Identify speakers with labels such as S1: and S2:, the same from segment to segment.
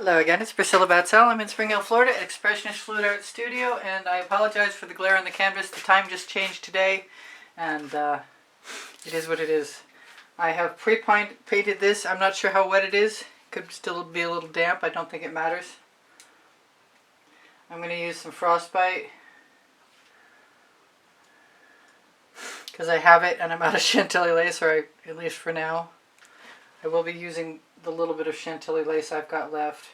S1: Hello again, it's Priscilla Batzell. I'm in Spring Hill, Florida at Expressionist Fluid Art Studio, and I apologize for the glare on the canvas. The time just changed today, and it is what it is. I have pre-painted this. I'm not sure how wet it is. It could still be a little damp. I don't think it matters. I'm going to use some Frostbite because I have it and I'm out of Chantilly lace, or at least for now. I will be using the little bit of Chantilly lace I've got left.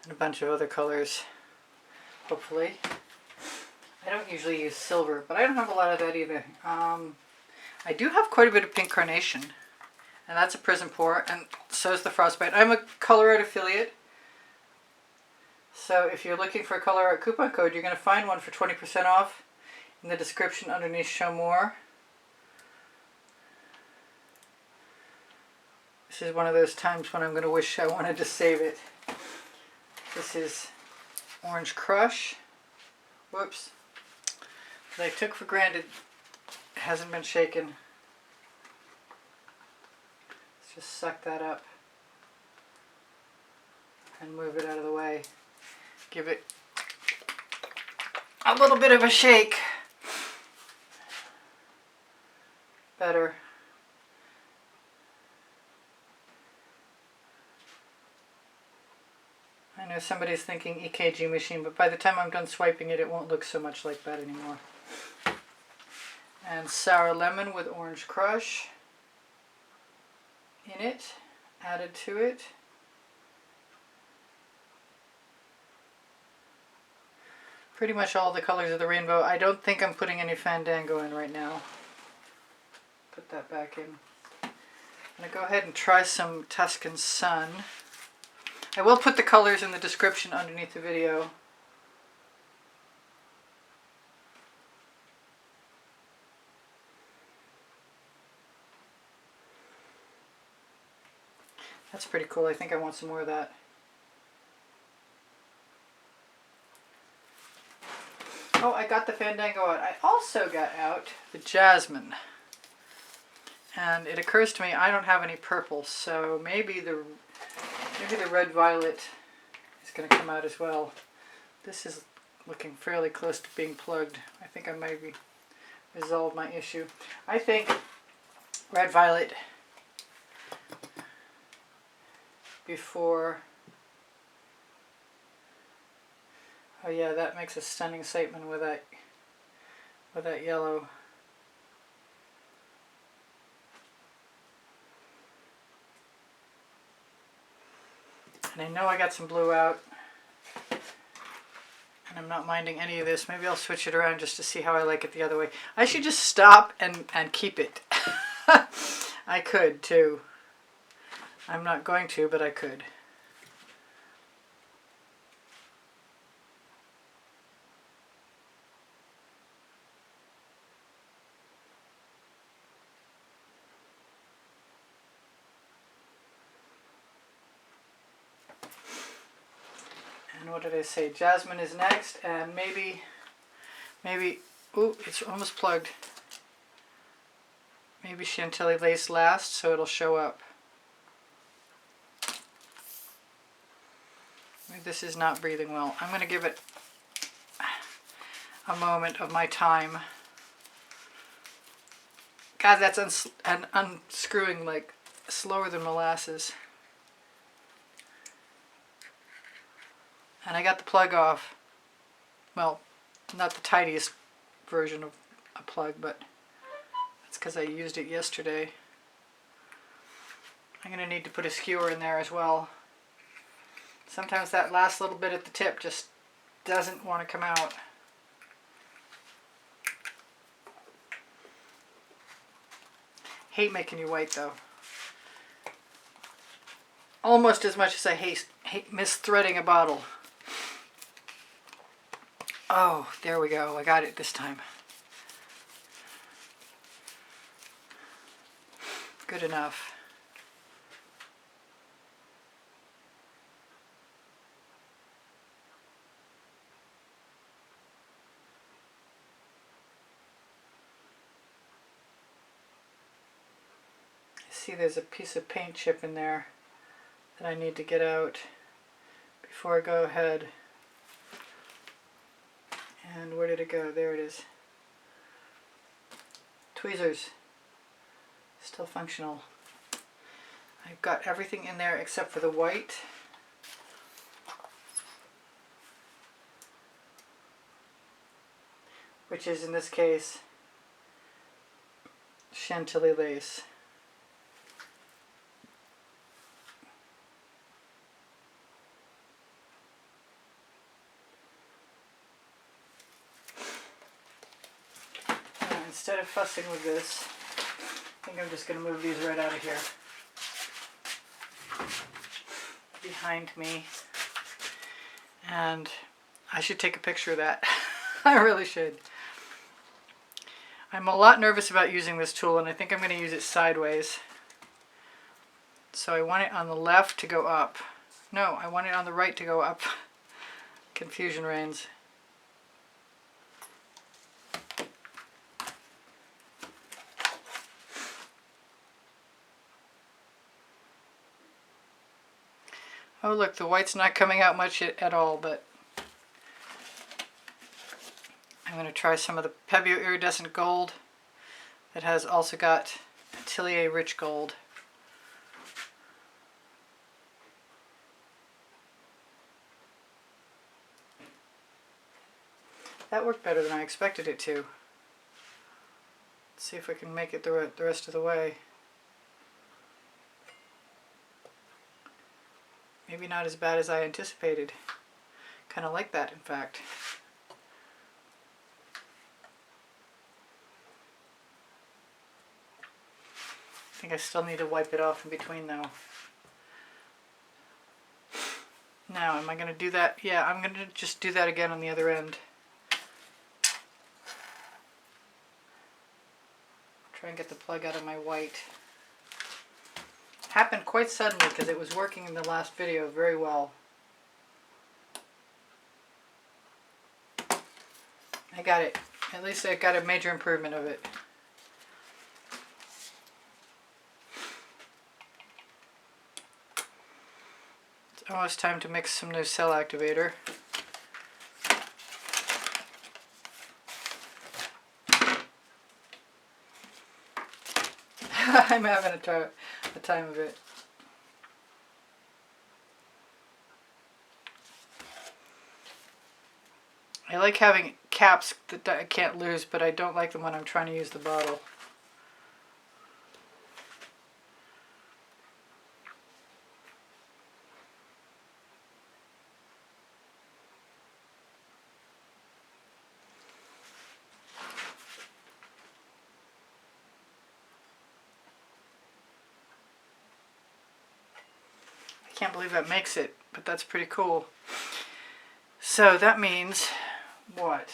S1: And a bunch of other colors, hopefully. I don't usually use silver, but I don't have a lot of that either. I do have quite a bit of pink carnation, and that's a Prizm pour, and so is the Frostbite. I'm a Colourarte affiliate, so if you're looking for a Colourarte coupon code, you're going to find one for 20% off in the description underneath Show More. This is one of those times when I'm going to wish I wanted to save it. This is Orange Crush. Whoops. That I took for granted. It hasn't been shaken. Let's just suck that up and move it out of the way. Give it a little bit of a shake. Better. I know somebody's thinking EKG machine, but by the time I'm done swiping it, it won't look so much like that anymore. And sour lemon with orange crush in it, added to it. Pretty much all the colors of the rainbow. I don't think I'm putting any Fandango in right now. Put that back in. I'm going to go ahead and try some Tuscan Sun. I will put the colors in the description underneath the video. That's pretty cool. I think I want some more of that. Oh, I got the Fandango out. I also got out the Jasmine. And it occurs to me I don't have any purple, so maybe the red violet is going to come out as well. This is looking fairly close to being plugged. I think I maybe resolved my issue. I think red violet before. Oh yeah, that makes a stunning statement with that yellow. And I know I got some blue out, and I'm not minding any of this. Maybe I'll switch it around just to see how I like it the other way. I should just stop and keep it. I could too. I'm not going to, but I could. And what did I say? Jasmine is next, and maybe, ooh, it's almost plugged. Maybe Chantilly lace last, so it'll show up. Maybe this is not breathing well. I'm going to give it a moment of my time. God, that's unscrewing like slower than molasses. And I got the plug off. Well, not the tidiest version of a plug, but that's because I used it yesterday. I'm going to need to put a skewer in there as well. Sometimes that last little bit at the tip just doesn't want to come out. Hate making you wait though. Almost as much as I hate misthreading a bottle. Oh, there we go. I got it this time. Good enough. see there's a piece of paint chip in there that I need to get out before I go ahead. And where did it go? There it is. Tweezers. Still functional. I've got everything in there except for the white. Which is, in this case, Chantilly lace. Now, instead of fussing with this, I think I'm just going to move these right out of here. Behind me. And I should take a picture of that. I really should. I'm a lot nervous about using this tool, and I think I'm going to use it sideways. So I want it on the left to go up. No, I want it on the right to go up. Confusion reigns. Oh look, the white's not coming out much at all, but I'm going to try some of the Pebeo Iridescent Gold that has also got Atelier Rich Gold. That worked better than I expected it to. Let's see if we can make it the rest of the way. Maybe not as bad as I anticipated. Kind of like that, in fact. I think I still need to wipe it off in between though. Now, am I going to do that? Yeah, I'm going to just do that again on the other end. Try and get the plug out of my white. Happened quite suddenly because it was working in the last video very well. I got it. At least I got a major improvement of it. It's almost time to mix some new cell activator. I'm having a time of it. I like having caps that I can't lose, but I don't like them when I'm trying to use the bottle. I can't believe that makes it, but that's pretty cool. So that means what?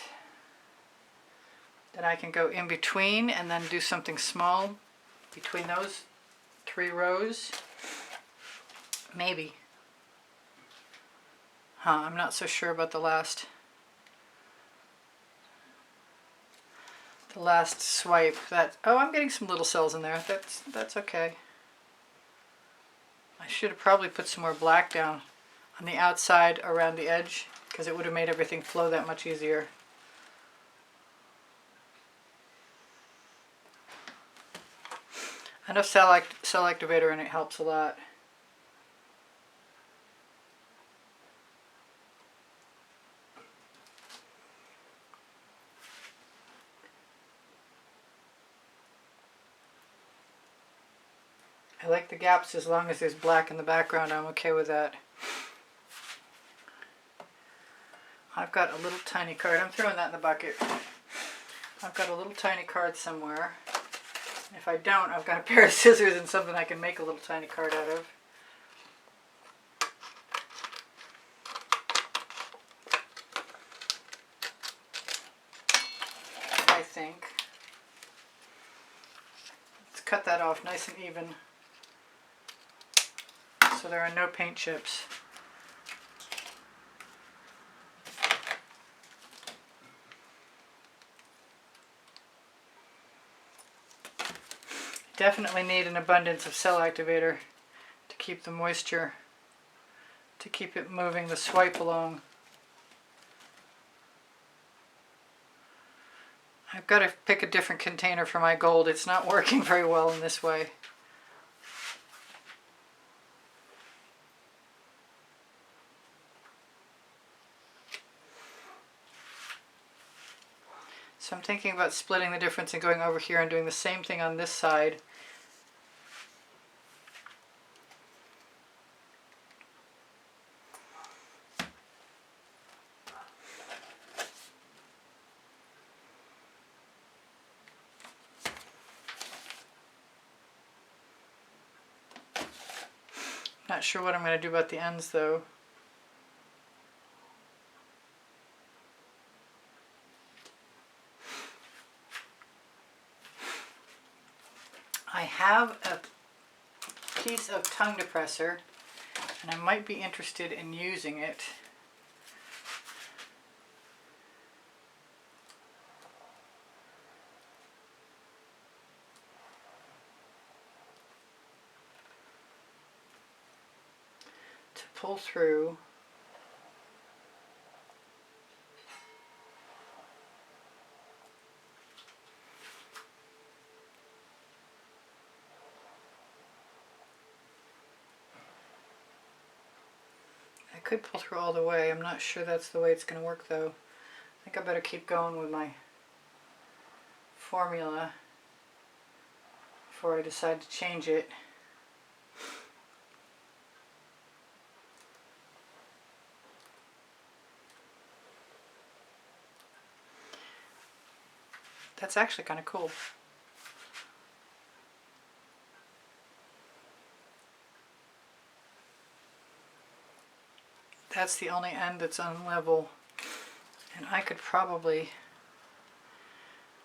S1: That I can go in between and then do something small between those 3 rows. Maybe. I'm not so sure about the last swipe. Oh, I'm getting some little cells in there. That's okay. I should have probably put some more black down on the outside around the edge, because it would have made everything flow that much easier. Enough cell activator and it helps a lot. I like the gaps as long as there's black in the background. I'm okay with that. I've got a little tiny card. I'm throwing that in the bucket. I've got a little tiny card somewhere. If I don't, I've got a pair of scissors and something I can make a little tiny card out of. I think. Let's cut that off nice and even, so there are no paint chips. Definitely need an abundance of cell activator to keep the moisture, to keep it moving the swipe along. I've got to pick a different container for my gold. It's not working very well in this way. So I'm thinking about splitting the difference and going over here and doing the same thing on this side. Not sure what I'm going to do about the ends though. I have a piece of tongue depressor and I might be interested in using it. To pull through I could pull through all the way. I'm not sure that's the way it's going to work though. I think I better keep going with my formula before I decide to change it. That's actually kind of cool. That's the only end that's unlevel, and I could probably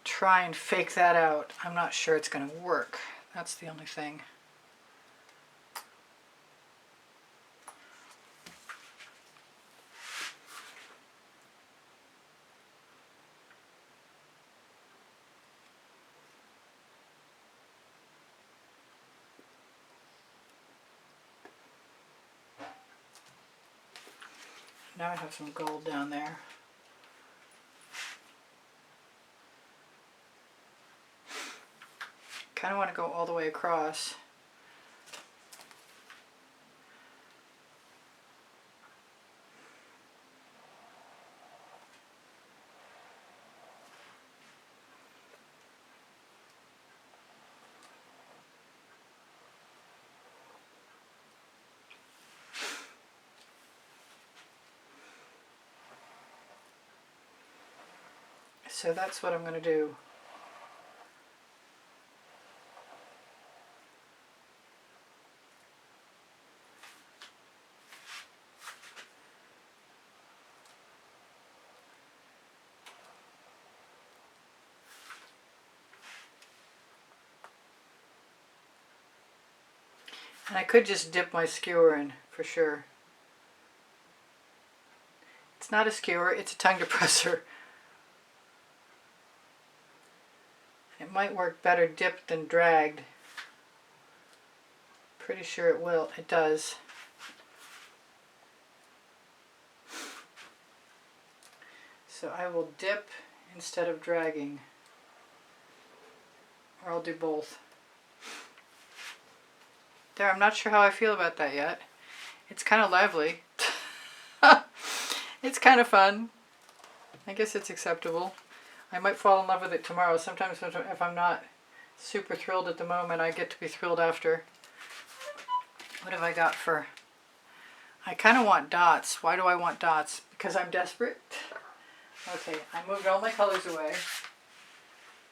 S1: try and fake that out. I'm not sure it's going to work. That's the only thing. Now I have some gold down there. Kind of want to go all the way across. So that's what I'm going to do. And I could just dip my skewer in for sure. It's not a skewer, it's a tongue depressor. It might work better dipped than dragged. Pretty sure it will. It does. So I will dip instead of dragging. Or I'll do both. There, I'm not sure how I feel about that yet. It's kind of lively. It's kind of fun. I guess it's acceptable. I might fall in love with it tomorrow. Sometimes if I'm not super thrilled at the moment, I get to be thrilled after. What have I got for... I kind of want dots. Why do I want dots? Because I'm desperate? Okay, I moved all my colors away.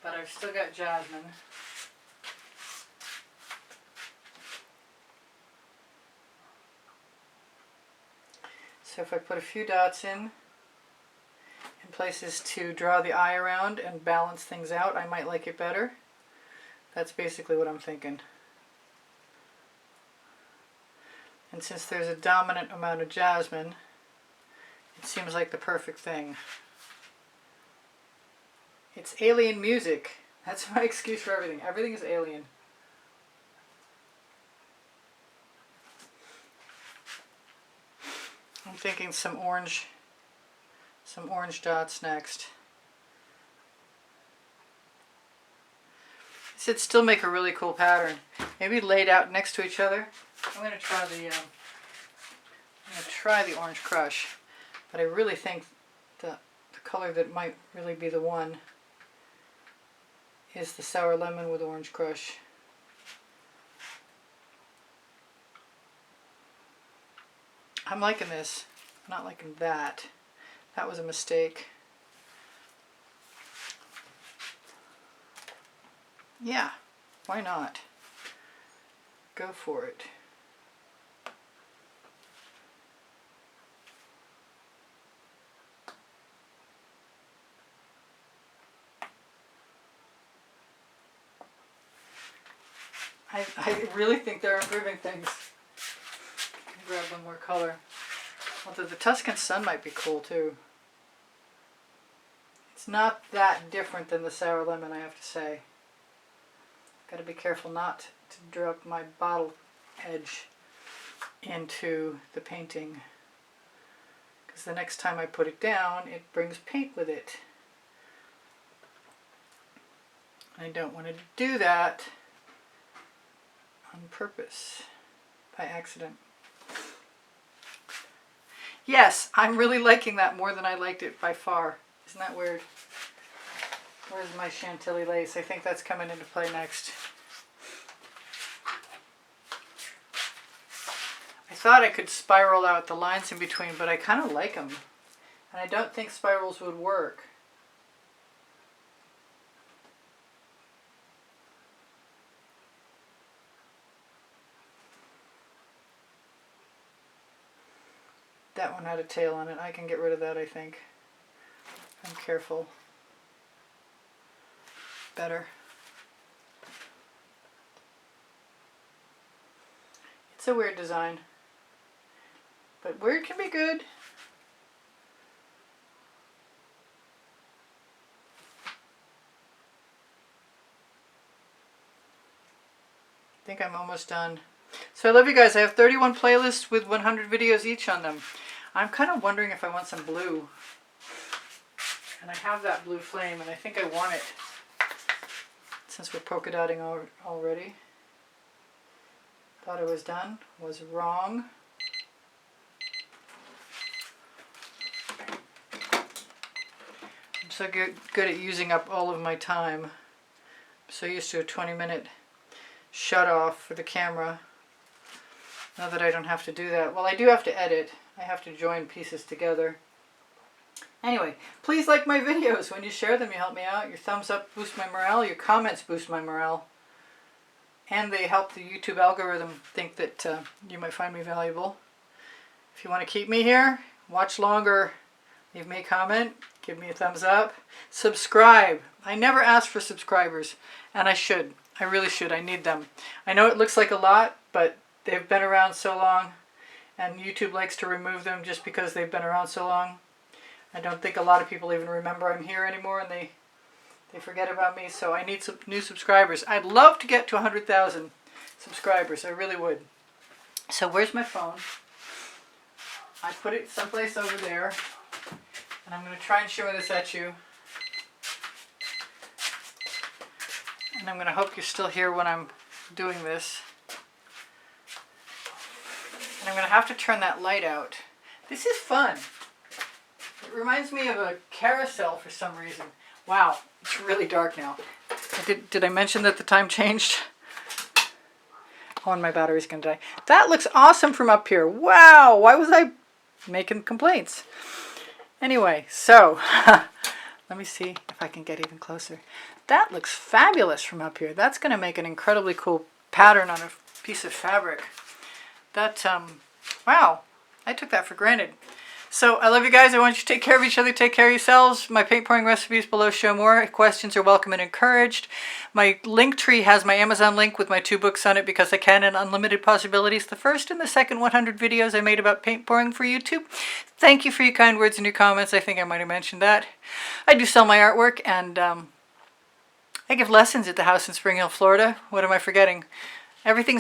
S1: But I've still got Jasmine. So if I put a few dots in places to draw the eye around and balance things out, I might like it better. That's basically what I'm thinking. And since there's a dominant amount of jasmine, it seems like the perfect thing. It's alien music. That's my excuse for everything. Everything is alien. I'm thinking some orange dots next. It'd still make a really cool pattern. Maybe laid out next to each other. I'm going to try the orange crush, but I really think the color that might really be the one is the sour lemon with orange crush. I'm liking this. I'm not liking that. That was a mistake. Yeah, why not? Go for it. I really think they're improving things. Grab one more color. Although the Tuscan Sun might be cool too. It's not that different than the sour lemon, I have to say. Got to be careful not to drop my bottle edge into the painting, because the next time I put it down, it brings paint with it. I don't want to do that on purpose, by accident. Yes, I'm really liking that more than I liked it by far. Isn't that weird? Where's my Chantilly lace? I think that's coming into play next. I thought I could spiral out the lines in between, but I kind of like them. And I don't think spirals would work. That one had a tail on it. I can get rid of that, I think. I'm careful. Better. It's a weird design. But weird can be good. I think I'm almost done. So I love you guys. I have 31 playlists with 100 videos each on them. I'm kind of wondering if I want some blue. And I have that blue flame, and I think I want it since we're polka dotting already. Thought I was done. Was wrong. I'm so good at using up all of my time. I'm so used to a 20-minute shut off for the camera. Now that I don't have to do that. Well, I do have to edit. I have to join pieces together. Anyway, please like my videos. When you share them, you help me out. Your thumbs up boost my morale. Your comments boost my morale. And they help the YouTube algorithm think that you might find me valuable. If you want to keep me here, watch longer, leave me a comment, give me a thumbs up. Subscribe. I never ask for subscribers, and I should. I really should. I need them. I know it looks like a lot, but they've been around so long, and YouTube likes to remove them just because they've been around so long. I don't think a lot of people even remember I'm here anymore, and they forget about me, so I need some new subscribers. I'd love to get to 100,000 subscribers. I really would. So where's my phone? I put it someplace over there, and I'm going to try and show this at you. And I'm going to hope you're still here when I'm doing this. And I'm going to have to turn that light out. This is fun. It reminds me of a carousel for some reason. Wow, it's really dark now. Did I mention that the time changed? Oh, and my battery's going to die. That looks awesome from up here. Wow, why was I making complaints? Anyway, so let me see if I can get even closer. That looks fabulous from up here. That's going to make an incredibly cool pattern on a piece of fabric. That, wow, I took that for granted. So I love you guys. I want you to take care of each other. Take care of yourselves. My paint pouring recipes below show more. Questions are welcome and encouraged. My link tree has my Amazon link with my 2 books on it, Because I Can and Unlimited Possibilities. The first and the second 100 videos I made about paint pouring for YouTube. Thank you for your kind words and your comments. I think I might have mentioned that. I do sell my artwork, and I give lessons at the house in Spring Hill, Florida. What am I forgetting? Everything's